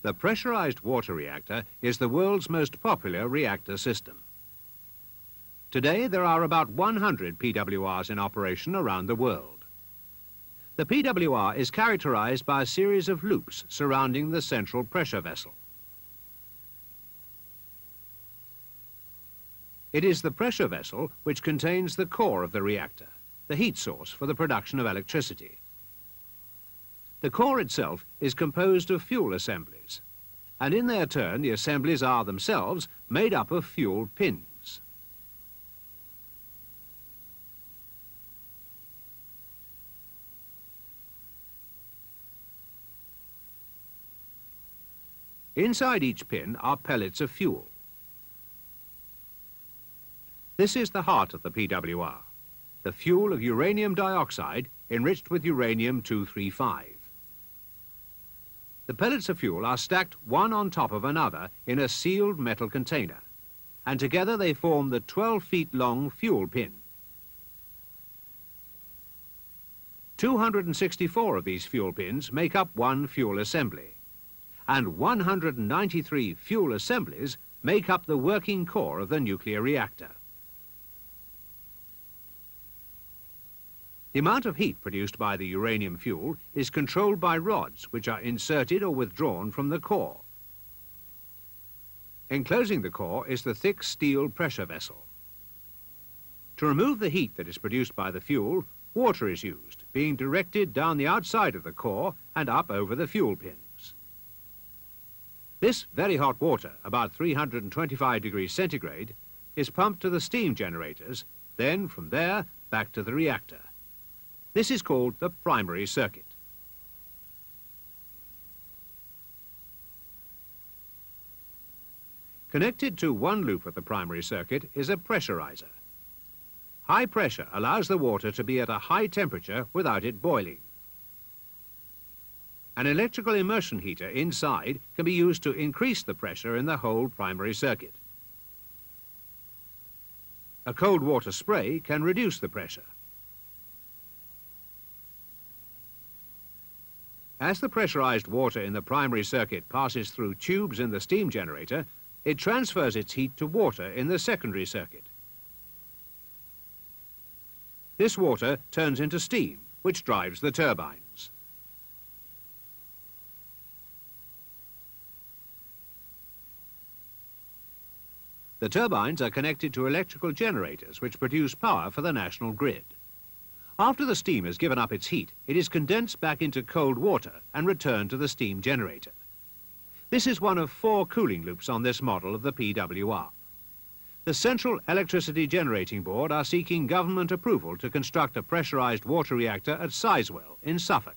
The pressurized water reactor is the world's most popular reactor system. Today, there are about 100 PWRs in operation around the world. The PWR is characterized by a series of loops surrounding the central pressure vessel. It is the pressure vessel which contains the core of the reactor, the heat source for the production of electricity. The core itself is composed of fuel assemblies, and in their turn the assemblies are themselves made up of fuel pins. Inside each pin are pellets of fuel. This is the heart of the PWR, the fuel of uranium dioxide enriched with uranium-235. The pellets of fuel are stacked one on top of another in a sealed metal container, and together they form the 12 feet long fuel pin. 264 of these fuel pins make up one fuel assembly, and 193 fuel assemblies make up the working core of the nuclear reactor. The amount of heat produced by the uranium fuel is controlled by rods which are inserted or withdrawn from the core. Enclosing the core is the thick steel pressure vessel. To remove the heat that is produced by the fuel, water is used, being directed down the outside of the core and up over the fuel pins. This very hot water, about 325 degrees centigrade, is pumped to the steam generators, then from there back to the reactor. This is called the primary circuit. Connected to one loop of the primary circuit is a pressurizer. High pressure allows the water to be at a high temperature without it boiling. An electrical immersion heater inside can be used to increase the pressure in the whole primary circuit. A cold water spray can reduce the pressure. As the pressurized water in the primary circuit passes through tubes in the steam generator, it transfers its heat to water in the secondary circuit. This water turns into steam, which drives the turbines. The turbines are connected to electrical generators which produce power for the national grid. After the steam has given up its heat, it is condensed back into cold water and returned to the steam generator. This is one of 4 cooling loops on this model of the PWR. The Central Electricity Generating Board are seeking government approval to construct a pressurized water reactor at Sizewell in Suffolk.